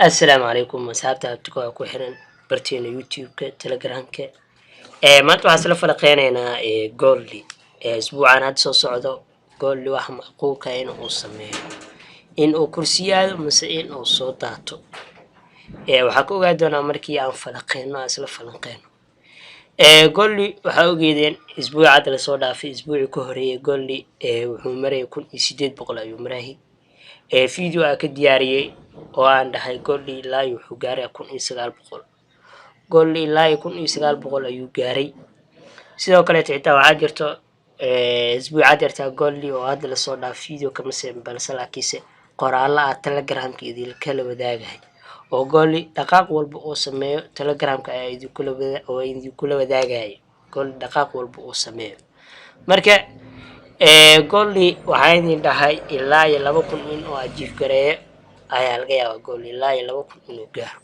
السلام عليكم أصحابتا تكون ku xiran barteena youtube-ka telegramka maanta waxaan isla falaqeynaynaa gooldi isbuucan hadda soo socdo gooldi waxa macquulka in uu sameeyo in uu kursiyaado mise in uu soo daato waxaa ka ogaa doonaa markii aan falaqeyno aan isla falaqeyno gooldi waxaa ogeedeen isbuuca hadda lasoo dhaafay isbuucii ka horeeyay gooldi wuxuu marayay 1800 ayuu marayay video aan ka diyaariyay oo aan dhahay gooldi ilaa wuxuu gaaray 1900 gooldi ilaa 1900 ayuu gaaray sidoo kale xitaa waxaa jirto isbuuca jirta gooldi oo hadda lasoo dhaafay video kama seen balse laakiinse qoraal ah telegramka idil kala wadaagahay oo gooldi dhaqaaq walba oo sameeyo telegramka ayaa idin kula wadaagay gooldi dhaqaaq walba oo sameeyo marka gooldi waxaan idin dhahay ilaa 2000 in oo ajiif gareeyo ayaa laga yaabaa gooldi ilaa 2000 inuu gaaro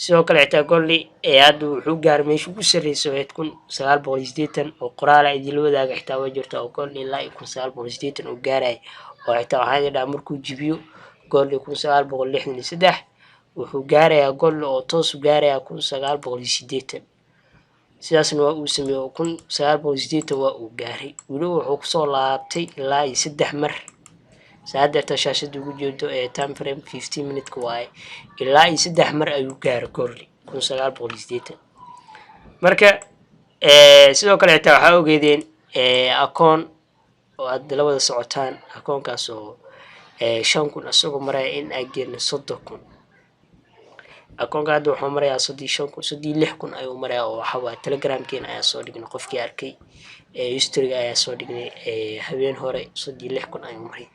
sidoo kale xitaa gooldi hadda wuxuu gaaray meeshii ugu sarreysay 1980 oo qoraal ay idin wadaaga xitaa way jirtaa oo gooldi ilaa 1980 uu gaaray oo xitaa waxaan idin dhahay markuu jibiyo gooldi 1963 wuxuu gaarayaa gooldi oo toos u gaarayaa 1980 sidaasna waa uu sameeyay 1980 waa uu gaaray weli wuxuu kusoo laabtay ilaa 3 mar saadata shaashada ugu jeedo time frame 15 minutes waaye ilaa 3 mar ayuu gaaray gooldi 1980 marka sidoo kale xitaa waxaa ogeedeen akoon oo aad la wada socotaan akoonkaas oo 5,000 asagoo maraya in ay geerno 30,000 akoonka hadda wuxuu marayaa 36,000 ayuu marayaa oo waxa waa telegramkeena ayaa soo dhignay qofkii arkay history ayaa soo dhignay habeen hore 36,000 ayuu maray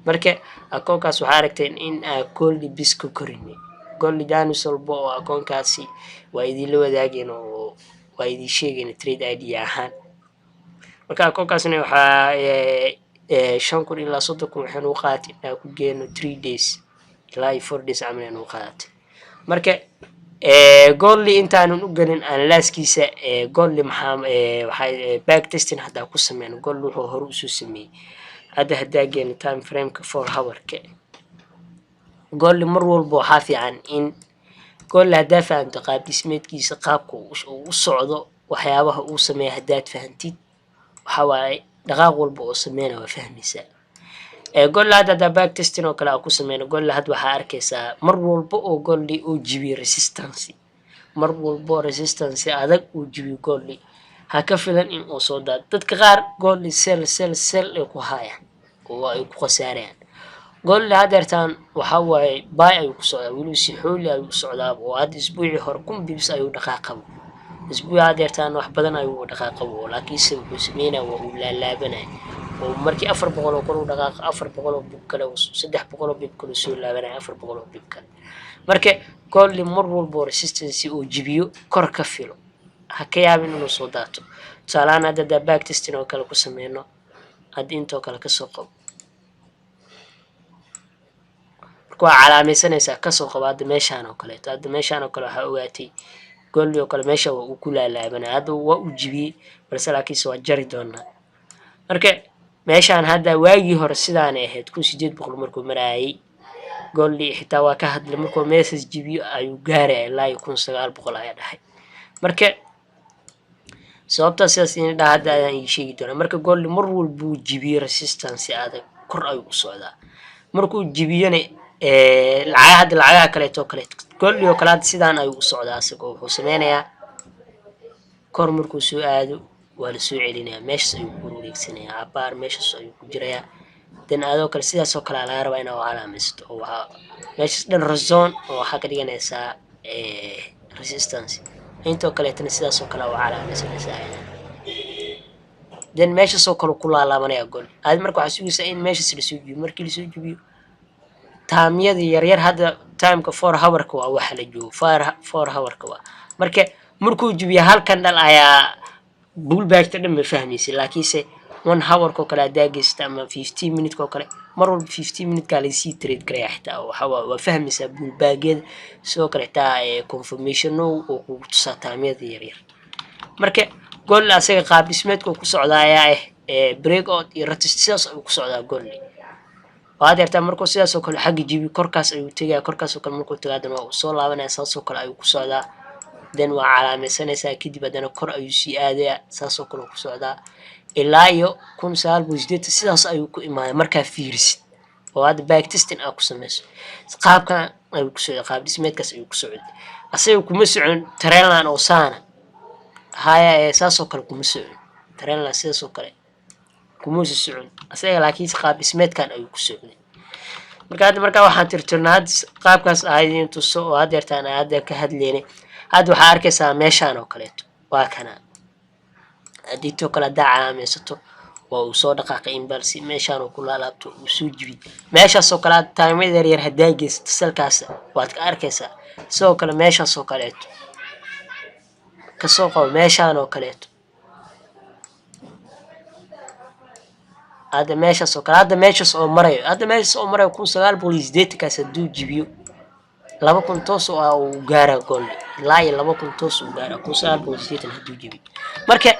marka akoonkaas waxaa aragteen in gooldi bis ka korinay gooldi janus walba oo akoonkaasi waa idin la wadaageen oo waa idin sheegeen trade id ahaan marka akoonkaasna waxaa 5,000 ilaa 30,000 waxaan u qaatay inaan ku geeno 3 days ilaa 4 days camal u qaatay marka gooldi intaanan u galin analyskiisa gooldi waxay back testing hadda ku sameeyeen gooldi wuxuu hore u soo sameeyay hadda geeno time frame-ka 4 hour-ka gooldi mar walba waxaa fiican in gooldi haddaa fahanto qaab dhismeedkiisa qaabka uu u socdo waxyaabaha uu sameeyo haddaad fahantid waxa waaye dhaqaaq walba oo sameeyna waa fahmaysaa gooldi hadda back testing oo kale aan ku sameeyno gooldi hadda waxaa arkaysaa mar walba oo gooldi uu jibiyo resistance mar walba resistance adag uu jibiyo gooldi ha ka filan in uu soo daado dadka qaar gooldi sell ay ku hayaan oo ay ku qasaarayaan gooldi hadeertaan waxa waaye buy ay ku socdaa weli si xooli ay u socdaa oo hadda isbuucii hore bibs ayuu dhaqaaqay isbuucii hadeertaan wax badan ayuu dhaqaaqay laakiinse wuxuu sameeynaa waa uu laalaabanay oo markii 400 oo kor u dhaqaaqay 400 oo bib kale 300 oo bib kale soo laabanay 400 oo bib kale marka gooldi mar walba resistance uu jibiyo kor ka filo ha ka yaabin inuu soo daato tusaalahaan hadda back testing oo kale ku sameeyno hadda intoo kale ka soo qabo marka waa calaamaysanaysaa ka soo qabo hadda meeshaan oo kale waxaa ogaatay gooldi oo kale meesha uu ku laalaabanay hadda waa u jibiyay balse laakiinse waa jari doonaa marka meeshaan hadda waagii hore sidaan ahayd 1800 markuu marayay gooldi xitaa waa ka hadlay markuu message jibiyo ayuu gaaray ilaa 1900 ayaa dhahay marka sababta sidaas in hadda ayaan sheegi doonaa marka gooldi mar walba uu jibiyo resistance adag kor ayuu u socdaa markuu jibiyana lacagaha kale gooldi oo kale sidaan ayuu u socdaa asagoo wuxuu sameynayaa kor markuu soo aado waa la soo celinayaa meeshaas ayuu ku wareegsanayaa abaar meeshaas ayuu ku jirayaa dan adoo kale sidaas oo kale laga rabaa inaad calaamaysto oo waxa meeshaas dhan zone oo waxaa ka dhiganaysaa resistance intoo kaleetana sidaas oo kale waa calaamaysanaysaa dan meeshaas oo kale ku laalaabanaya gooldi aad marka waxaa sugaysaa in meeshaas la soo jibiyo markii la soo jibiyo taamyada yaryar hadda timeka 4 hour-ka waa waxa la joogo 4 hour-ka waa marka markuu jibiyo halkan dhal ayaa bullback-ta dhan ma fahmaysa laakiinse 1 hour-ka kale aad geysata ama 15 minutes-ka kale mar walba 15 minutes-ka la sii trade gareeyaa xitaa waxa waa fahmaysaa bullback-geeda sidoo kale xitaa confirmation oo ku tusaa taamyada yaryar marka gooldi asaga qaab dhismeedka ku socdaa ayaa breakout iyo retest sidaas ayuu ku socdaa gooldi waa deerta markuu sidaas oo kale xag jibi korkaas ayuu tagay korkaas oo kale markuu tagaadana waa soo laabanaya saas oo kale ayuu ku socdaa dan waa calaamaysanaysaa kadib hadana kor ayuu sii aadaya saas oo kale ku socdaa ilaa iyo 1980 sidaas ayuu ku imaaday markaa fiirisid oo hadda back testing ku samayso qaabkan ayuu ku socday qaab dhismeedkaas ayuu ku socday asaga kuma socon tareenlan oo saana haya saas oo kale kuma socon tareenlan sidaas oo kale kuma socon asaga laakiin qaab dhismeedkan ayuu ku socday markaa waxaan tirtirnaa qaabkaas ahayd tuso oo hadeertaan aad ka hadleynay hadda waxaa arkaysaa meeshaan oo kaleeto waa kana haddii too kale haddaa calaamaysato waa uu soo dhaqaaqay imbalsi meeshaan uu ku laalaabto uu soo jibi meeshaas oo kale aad taamada yar haddaa geysato salkaas waad ka arkaysaa sidoo kale meeshaas oo kaleeto kasoo qabo meeshaan oo kaleeto hadda meeshaas oo kale hadda meeshaas oo marayo 1980 kaas hadduu jibiyo 2000 toos oo uu gaara gool ilaa iyo 2000 toos uu gaara 1980 hadduu jibiyo marka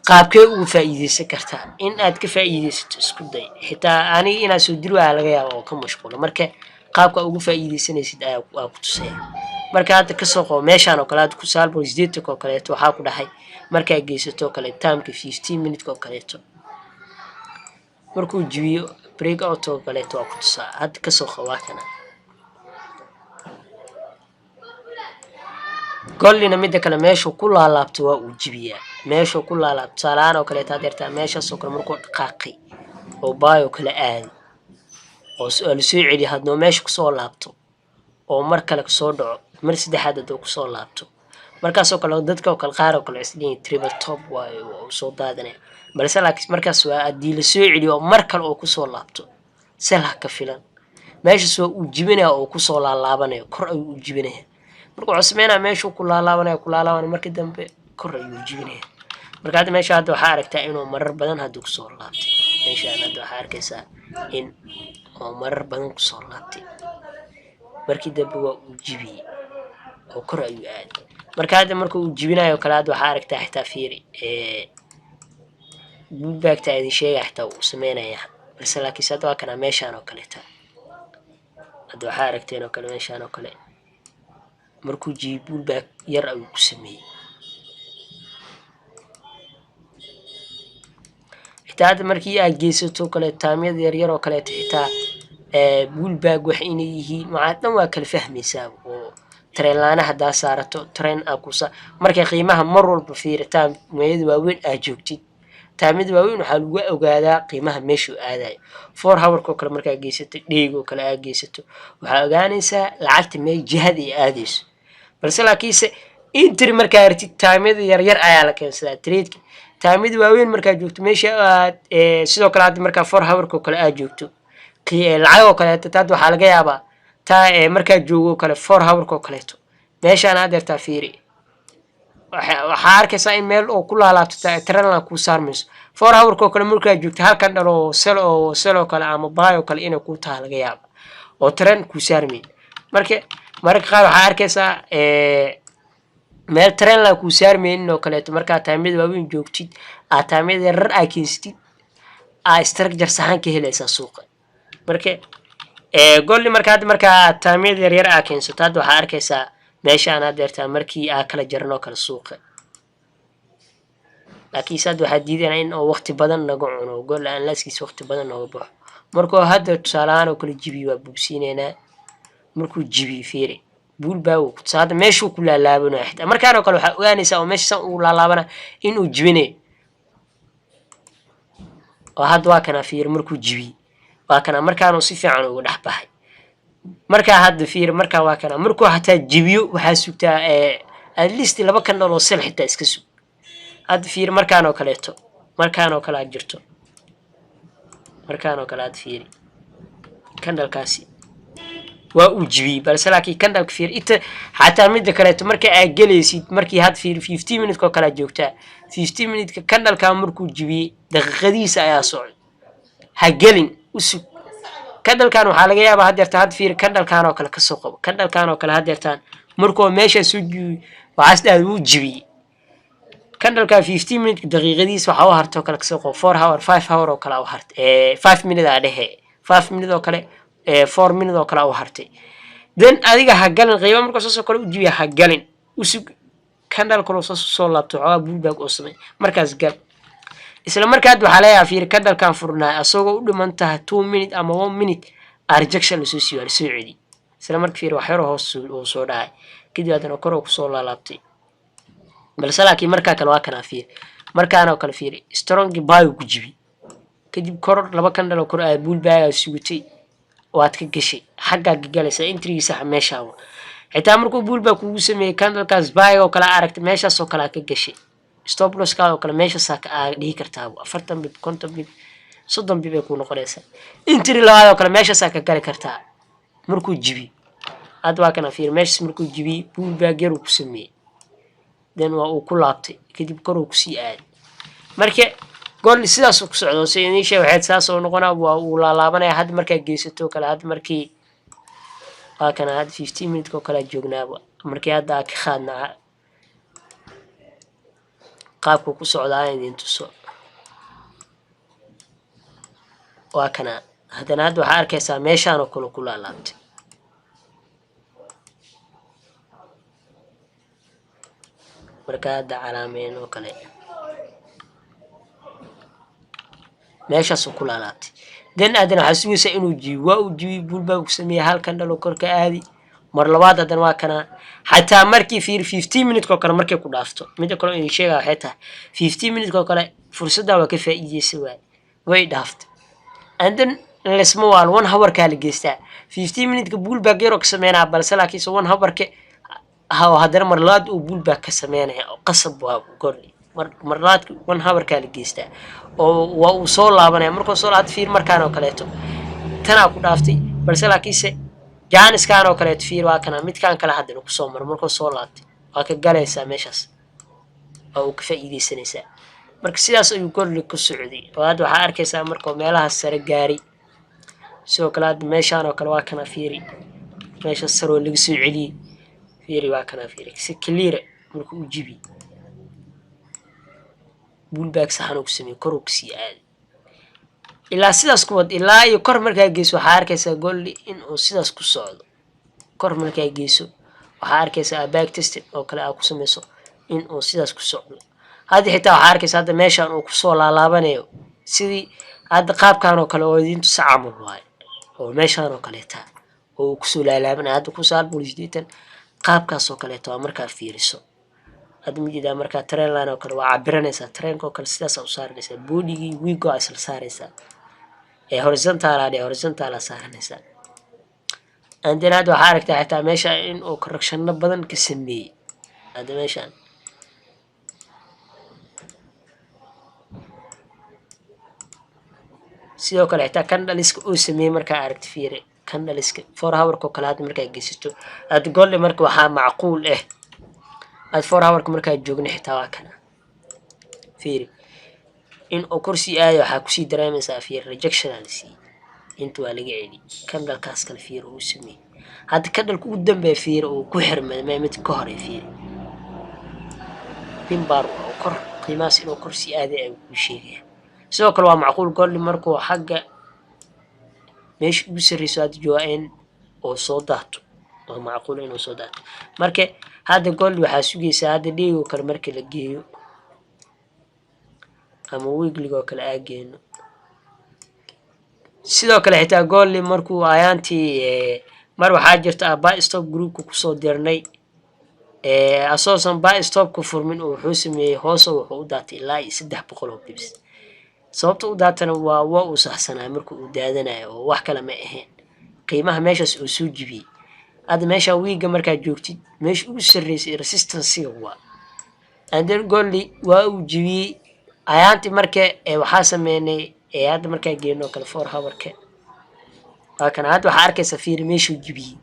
qaabkee ugu faa'iideysan kartaa in aad ka faa'iideysato isku day xitaa aniga inaad soo diri waa laga yaabaa oo ka mashquulo marka qaabka ugu faa'iideysanaysid ayaa ku tusaya marka hadda ka soo qabo meeshaan oo kale aad ku 1980 oo kaleeto waxaa ku dhahay markaa geysato kale taamka 15 minute oo kaleeto markuu jibiyo break out oo kaleeto waa ku tusaa hadda ka soo qabo kana goolina mid kale meeshu ku laalaabto waa uu jibiyaa meeshu ku laalaabto salaan oo kale taadeerta meeshaas oo kale markuu dhaqaaqay oo baayo kala aad oo su'aal soo celi hadno meeshu ku soo laabto oo mar kale soo dhaco mar saddexaad oo ku soo laabto markaas oo kale dadka oo kale qaar oo kale isliin triple top waayo oo soo daadanay balse laakiin markaas waa adii la soo celiyo mar kale oo ku soo laabto sala ka filan meeshaas waa uu jibinaya oo ku soo laalaabanayo kor ayuu u jibinaya markuu cusmeena meeshu ku laalaabanay markii dambe kor ayuu jibinaya marka hadda meesha hadda waxaa aragtaa inuu marar badan haduu ku soo laabtay meesha hadda waxaa arkaysaa in oo marar badan ku soo laabtay markii dambe waa uu jibiyay oo kor ayuu aaday marka hadda markuu uu jibinayo kala hadda waxaa aragtaa xitaa fiiri buugta idin sheegay xitaa uu sameynaya balse laakiin hadda waa kana meeshaan oo kale taa hadda waxaa aragteen oo kale meeshaan oo kale markuu jiibul baak yar ayuu ku sameeyay xitaa markii aad geysato kale taamiyada yar oo kale xitaa buul baak wax inay yihiin macaadan waa kala fahmaysaa oo tareen laana hadaa saarato tareen akusa markay qiimaha mar walba fiiritaan meeyada waaweyn aad joogtid taamiyada waaweyn waxa lagu ogaadaa qiimaha meeshu aadayo 4 hour kale markaa geysato dheego kale aad geysato waxa ogaanaysaa lacagta meel jihada ay aadayso balse laakiinse inter markaa artid taamiyada yar ayaa la keensadaa trade taamiyada waaweyn markaa joogto meesha aad sidoo kale hadda markaa 4 hour kale aad joogto lacag oo kale tad waxa laga yaabaa taa markaa joogo kale 4 hour kaleeto meeshaan aad yartaa fiiri waxa arkaysaa in meel oo ku laalaabto tareen ku saarmayso 4 hour kale markaa joogto halkan dhalo selo kale ama baayo kale inay ku taa laga yaabo oo tareen ku saarmay marka qaar waxa arkaysaa meel tareen la ku saarmeen oo kaleeto markaa taamiyada waaweyn joogtid taamiyada yar ay keensatid structure sahan ka helaysa suuqa marka gool markaa taamiyada yar ay keensato hadda waxa arkaysaa meeshaan aad yartaa markii kala jarno kala suuqa laakiin sad waxa diidana in oo waqti badan naga cuno gool aan laaskiis waqti badan naga baxo markuu hadda tusaalaan oo kala jibi waa bugsiinayna markuu jibi fiiri buul baaw ku saada meeshu ku laalaabano xitaa markaan oo kale waxa ogaanaysaa oo meesha uu laalaabana in uu jibinay oo hadda waa kana fiir markuu jibi waa kana markaan uu si fiican ugu dhaxbahay marka hadda fiir marka waa kana markuu hataa jibiyo waxa sugtaa at least laba kan oo sel xitaa iska sug hadda fiir markaan oo kale aad jirto markaan oo kale aad fiiri kandalkaasi waa uu jibi balse laakiin kandalka fiir ita hataa mid kale marka aad galaysid markii had fiir 15 minute kala joogtaa 15 minute kandalka markuu jibi daqiiqadiisa ayaa socod ha galin usug kandalkan waxa laga yaabaa had fiir kandalkan oo kale ka soo qabo kandalkan oo kale hadeertaan markuu meesha soo jibi waxaas uu jibi kandalka 15 minute daqiiqadiisa waxa uu harto kale ka soo qabo 4 hour 5 hour oo kale uu hart 5 minute ah dhahe 5 minute oo kale 4 minute oo kale u hartay then adiga ha galin qiimo marka soo kale u jibiya ha galin usug candle kale soo laabto waa bullback oo samay markaas gal isla markaad waxa la fiir candle kan furnaa asagoo u dhimantahay 2 minute ama 1 minute rejection la soo siiyay soo celi isla markii fiir wax yar hoos oo soo dhacay kadib hadana kor oo ku soo laabtay balse laakiin marka kale waa kana fiir markaana kale fiir strong buy ku jibi kadib kor laba candle oo kor ay bullback sugutay waad ka gashay xagga galaysa entry-giisa meesha xitaa markuu bullback kugu sameeyay candle-kaas buy oo kala aragtay meeshaas oo kala ka gashay stop loss ka oo kala meeshaas ka dhigi kartaa 40 bib 50 bib 30 bib ay ku noqonaysaa entry labaad oo kala meeshaas ka gali kartaa markuu jibi aad waa kana fiir meeshaas markuu jibi bullback yar ku sameeyay then waa uu ku laabtay kadib kor uu ku sii aaday marka gool sidaas ku socdo sidii waxaad saas oo noqonaa waa uu la laabanaya had marka geysato kala had markii waa kana had 15 minutes oo kala joognaaba markii hadda ka qaadnaa qaabku ku socdaa in tuso waa kana hadana had waxa arkaysaa meeshaan oo kale ku laabtay marka hadda calaameen oo kale meeshaas ku laabtay then adana xasuusa inuu jiibo waa uu jiibo bullback sameeyay halkan dhalo korka aadi mar labaad hadan waa kana xataa markii fiir 15 minutes oo kale markay ku dhaafto mid kale in sheega xitaa 15 minutes oo kale fursadda waa ka faa'iideysay way dhaaftay and then lesmo wal 1 hour ka la geystaa 15 minutes ka bullback yar oo ka sameeyna balse laakiin 1 hour ka hadana mar labaad uu bullback ka sameeyay qasab waa goorli mar labaad 1 hour ka la geystaa oo waa uu soo laabanay markuu soo laabtay fiir markaan oo kaleeto tana ku dhaaftay balse laakiin jaanis kaan oo kaleeto fiir waa kana mid kaan kala hadana ku soo markuu soo laabtay waa ka galaysaa meeshaas oo ka faa'iideysanaysaa marka sidaas ayuu gool ku socday oo aad waxa arkaysaa markuu meelaha sare gaari soo kala meeshaan oo kale waa kana fiiri meesha sare oo lagu soo celiyay fiiri waa kana fiiri si clear markuu u jibi bullback saxan oo sameey kor oo si aad ilaa sidaas ku wad ilaa iyo kor markaa geeso waxa arkaysaa gool in uu sidaas ku socdo kor markaa geeso waxa arkaysaa back test oo kale ku sameeyso in uu sidaas ku socdo hadda xitaa waxa arkaysaa hadda meeshaan uu ku soo laabanayo sidii hadda qaabkan oo kale oo idintu sacaamo waay oo meeshaan oo kale taa oo ku soo laabanayo hadda ku saal booliisdiitan qaabkaas oo kale taa markaa fiiriso hadda midida markaa train line oo kale waa cabiranaysaa trainka oo kale sidaas u saaranaysaa boodigi wiigo ay saaraysaa horizontal saaranaysaa and then hadda waxa aragtaa xitaa meesha in uu correction badan ka sameeyay hadda meeshaan sidoo kale xitaa candleliska uu sameeyay markaa aragti fiire candleliska 4 hour ko kala hadda markaa geysato aad gool markaa waxa macquul ah aad 4 hour markaa joogna xitaa waa kana fiiri in oo kursi aad waxa ku sii dareemaysaa fiir rejection alisi inta waa laga celi candlekaas kale fiir uu sameeyay hadda candleka ugu dambeeyay fiir uu ku xirmay mid ka hor fiir timbar oo kor qiimaas inuu kursi aad ay ku sheegay sidoo kale waa macquul gool markuu xagga meesha ugu sarreeyay aad joo'een oo soo daato oo macquul inuu soo daato marka hadda gool waxa sugaysaa hadda dhiigo kale markii la geeyo ama weekly oo kale aageeno sidoo kale xitaa gool markuu ayaantii mar waxa jirta buy stop group ku soo dirnay asoosan buy stop ku furmin oo wuxuu sameeyay hoos oo wuxuu u daatay ilaa 300 oo pips sababta u daatana waa uu saxsanaa markuu u daadanayo oo wax kale ma ahayn qiimaha meeshaas uu soo jibiyay aad meesha wiiga markaa joogtid meesha ugu sarreysay resistance waa and then goolli waa uu jibiyay ayaanti markaa waxa sameeynay hadda markaa geeno kale 4 hour ka waa kana hadda waxa arkaysaa fiir meesha uu jibiyay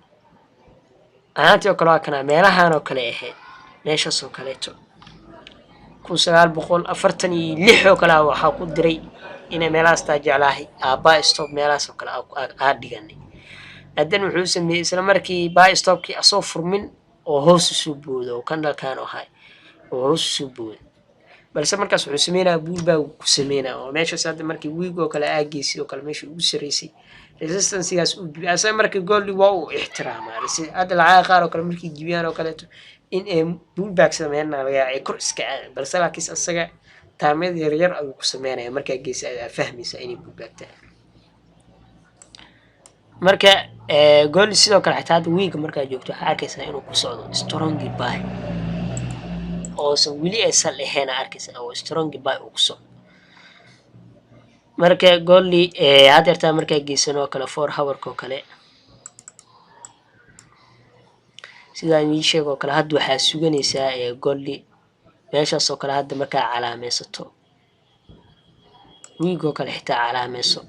ayaanti oo kale waa kana meelahan oo kale ahayd meeshaas oo kaleeto 1946 oo kale waxa ku diray inay meelahaas taajalahay buy stop meelahaas oo kale aad dhiganay hadan wuxuu sameeyay isla markii buy stopkii asoo furmin oo hoos u soo boodo oo candlekan oo hay oo hoos u soo boodo balse markaas wuxuu sameeynaa bullback ku sameeynaa oo meeshaas hadda markii wiigo kale aageysay oo kale meesha ugu sareysay resistancegaas uu jibiyo asaga marka gooldi waa uu ixtiraamaa hadda lacaga qaar oo kale markay jibiyaan oo kaleeto in ay pullback sameeyaan laga yaabaa ay kor iska aadaan balse laakiin asaga taamyada yaryar ayuu ku sameynaya markaa geesi aad fahmaysaa inay pullback tahay marka gooldi sidoo kale xitaa hadda wiiga markaa joogto waxaa arkaysaa inuu ku socdo strongy buy oosan weli aysan lahayn arkaysaa oo strongy buy uu ku socdo marka gooldi hadeertaa markaa geysan oo kale 4 hourka oo kale sidaan ii sheego kale hadda waxaa suganaysaa gooldi meeshaas oo kale hadda markaa calaamaysato wiigoo kale xitaa calaamayso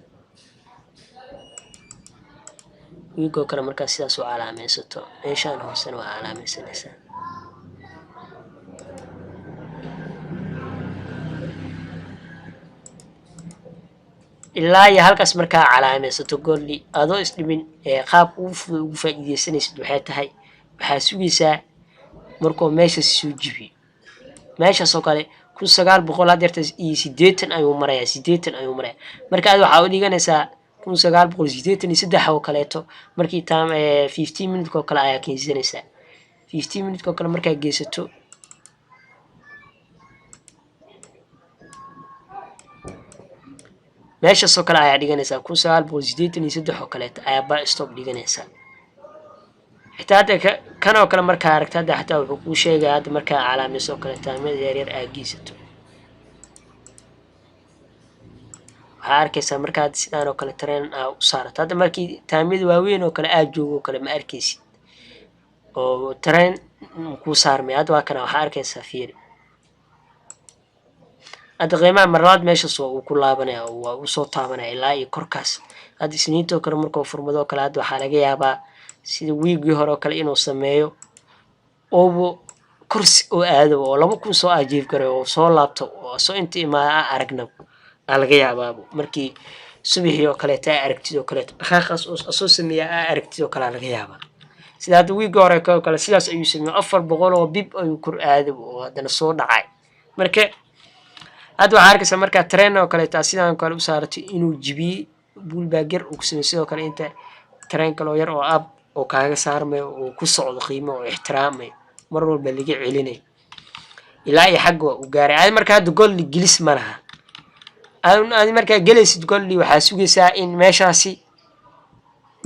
wiigoo kale markaa sidaas u calaamaysato meeshaan hoosena waa calaamaysanaysaa ilaa iyo halkaas markaa calaamaysato gooldi adoo isdhimin qaab ugu fudud ugu faa'iidaysanaysid waxay tahay waxaa sugaysaa markuu meeshaas soo jibiyo meeshaas oo kale 1900 hadeerta iyo 80 ayuu marayaa marka aad waxaa u dhiganaysaa 1983 oo kaleeto markii taam 15 minutes oo kale ayaa keensanaysaa 15 minutes oo kale markaa geysato meeshaas oo kale ayaa dhiganaysaa 1983 oo kaleeto ayaa buy stop dhiganaysaa xitaa hadda kan oo kale markaa aragta hadda xitaa wuxuu kuu sheegaya hadda markaa calaamayso oo kale taamyada yaryar aa geysato waxaa arkaysaa markaa sidaan oo kale tareen aa u saarato hadda markii taamyada waaweyn oo kale aad joogo oo kale ma arkaysid oo tareen kuu saarmay hadda waa kana waxaa arkaysaa fiiri hadda qiimaha marlabaad meeshaas waa uu ku laabanaya oo waa uu soo taabanaya ilaa iyo korkaas hadda isniinta oo kale markuu furmado oo kale hadda waxaa laga yaabaa sida wiigii hore oo kale inuu sameeyo oobo kursi oo aado oo 2000 soo ajiib garay oo soo laabto oo soo inta imaa aragna laga yaabaabo markii subaxii oo kale taa aragtid oo kale dhaqaaqas oo soo sameeya aragtid oo kale laga yaabaa sida hadda wiigii hore oo kale sidaas ayuu sameeyay 400 oo bib ayuu kor aado oo hadana soo dhacay marka hadda waxaa arkaysaa markaa tareen oo kale taa sidaan kale u saaratay inuu jibiyo pullback yar uu ku sameeyo sidoo kale inta tareen kale oo yar oo ab oo kaaga saarmay oo ku socdo qiimo oo ixtiraamay mar walba laga celinay ilaa iyo xaq uu gaaray ay markaa hadda gooldi gilis ma laha aan markaa galaysid gooldi waxaa sugaysaa in meeshaasi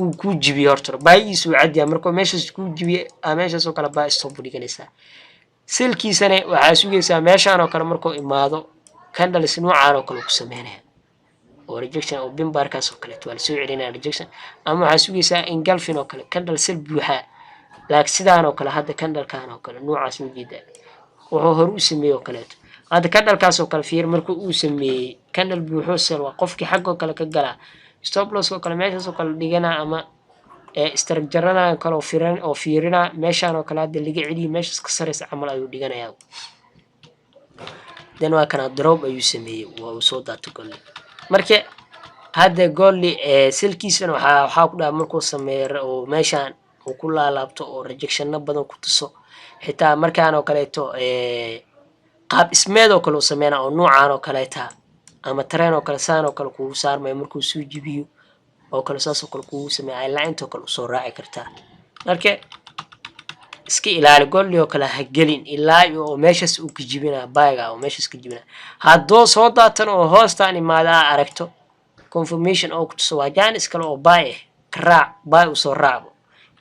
uu ku jibiyo horta baayiisu cadiya markuu meeshaas ku jibiyo meeshaas oo kale baa stop dhiganaysaa silkiisana waxaa sugaysaa meeshaan oo kale markuu imaado candles noocaan oo kale ku sameynaya oo rejection oo bimbarkaas oo kale waa soo celinaya rejection ama waxaa sugaysaa engulfing oo kale candle sel buuxa laakiin sidaan oo kale hadda candlekan oo kale noocaas u jeeda wuxuu hor u sameeyo kale hadda candlekaas oo kale fiir markuu uu sameeyay candle buuxo sel waa qofkii xaq oo kale ka gala stop loss oo kale meeshaas oo kale dhigana ama structure-rada kale oo fiirina meeshaan oo kale hadda laga celiyo meeshaas ka sareysa camal ayuu dhiganayaa dan waa kana drop ayuu sameeyay waa uu soo daato gooldi marka hadda gooldi silkiisana waxaa ku dhaca markuu sameeyo oo meeshaan uu ku laalaabto oo rejection badan ku tuso xitaa markaan oo kaleeto qaab ismeed oo kale uu sameeyna oo noocaan oo kaleeta ama tareen oo kale saan oo kale kugu saarmay markuu soo jibiyo oo kale saas oo kale kugu sameeyay ilaa inta kale soo raaci kartaa marka iska ilaali gooldi oo kale ha gelin ilaa iyo meeshaas uu ka jibina baaga oo meeshaas ka jibina haddoo soo daatan oo hoostaan imaada aragto confirmation oo ku tuso waa jaanis kale oo baay raac baay u soo raacbo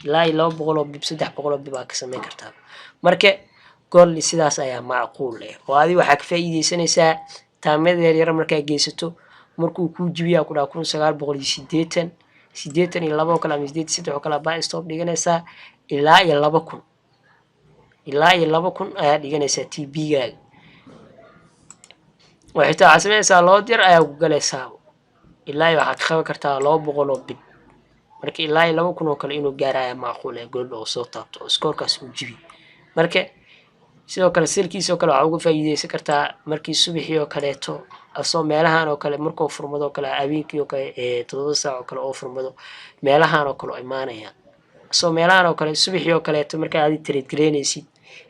ilaa 200 oo bib 300 oo bib ka sameyn kartaa marka gooldi sidaas ayaa macquul ah oo adiga waxa ka faa'iideysanaysaa taamada yar markaa geysato markuu ku jibiyaa ku dhaca 1980 82 kala ama 83 kala buy stop dhiganaysaa ilaa iyo 2000 ayaa dhiganaysaa TB-gaaga waxay taa sameeysaa loo dir ayaa ku galaysaa ilaa iyo waxa ka qaban kartaa 200 oo bib marka ilaa iyo 2000 oo kale inuu gaarayo macquul ah gooldi oo soo taabto oo scoorkaas uu jibi marka sidoo kale silkiisa oo kale waxa uga faa'iideysan kartaa markii subaxii oo kaleeto asoo meelahan oo kale markuu furmado kale habeenkii oo kale 7 saac oo kale oo furmado meelahan oo kale imaanaya asoo meelahan oo kale subaxii oo kaleeto marka aad trade gareynaysid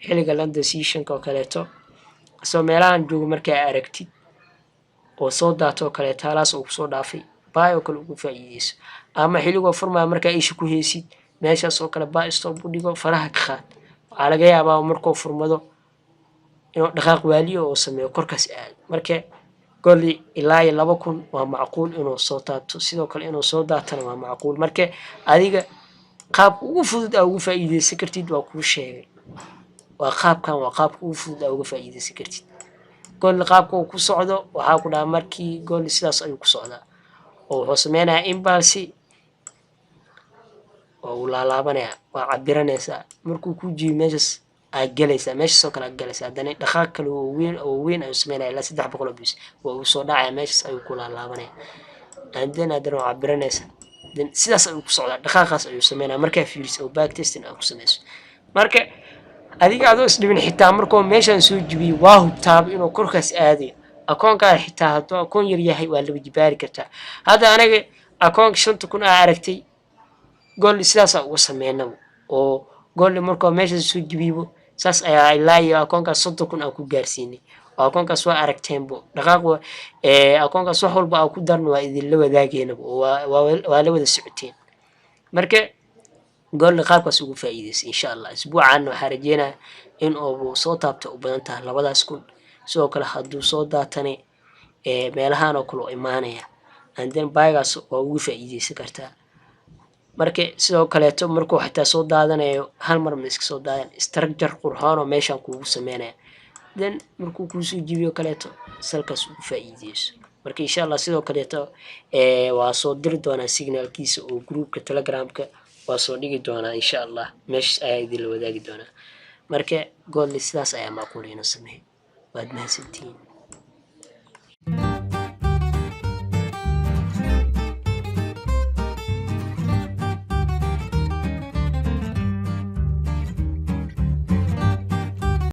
xilliga London session oo kaleeto asoo meelahan joogo marka aragtid oo soo daato kale taalaas oo soo dhaafay buy oo kale ugu faa'iideyso ama xilligoo furmaa markaa isha ku heysid meeshaas oo kale baa stop u dhigo faraha ka qaad waxaa laga yaabaa markuu furmado inuu dhaqaaq waaliyo oo sameeyo korkaas aad marka golli ilaa 2,000 waa macquul inuu soo taabto sidoo kale inuu soo daatana waa macquul marka adiga qaabka ugu fudud aa ugu faa'iideysan kartid waa kuu sheegay waa qaabkan waa qaabka ugu fudud aa uga faa'iideysan kartid golli qaabka uu ku socdo waxaa ku dhaha markii golli sidaas ayuu ku socdaa oo wuxuu sameynayaa imbalsi oo uu laalaabanaya waa cabiranaysaa markuu ku jiyo meeshaas aad galaysaa meeshaas oo kale aad galaysaa haddana dhaqaaq kale oo weyn ayuu sameynaya ilaa 300 bis waa uu soo dhacaya meeshaas ayuu ku laalaabanaya haddana waa cabiranaysaa sidaas ayuu ku socdaa dhaqaaqaas ayuu sameynaya markaa fiiriso oo back testing aad ku sameyso marka adiga adoo isdhibin xitaa markuu meeshaan soo jibiyey waa hubtaaba inuu korkaas aadayo akoonkaada xitaa hadduu akoon yar yahay waa laba jibaari kartaa hadda anaga akoonka 5,000 aa aragtay golli sidaasaa uga sameynaba oo golli markuu meeshaas soo jibiyo saas ayaa ilaa iyo akoonkaas 30,000 aan ku gaarsiinay oo akoonkaas waa aragteenbo dhaqaaq akoonkaas wax walba aa ku darna waa idinla wadaageynaba oo waa la wada socoteen marka golli qaabkaas ugu faa'iideysa insha allah isbuucan waxaa rajeynaya in uu soo taabto u badan tahay 2,000 sidoo kale hadduu soo daatane meelahaan oo kale u imaanaya anden baygaas waa ugu faa'iideysan kartaa marka sidoo kaleeto markuu xitaa soo daadanayo hal mar ma iska soo daadan structure qurxoon oo meeshaan kuugu sameynaya then markuu kuusoo jibiyo kaleeto salkaas ugu faa'iideyso marka insha allah sidoo kaleeto waa soo diri doonaa signalkiisa oo groupka telegramka waa soo dhigi doonaa insha allah meeshaas ayaa idinla wadaagi doonaa marka golli sidaas ayaa macquul inuu sameeyo waad mahadsantihiin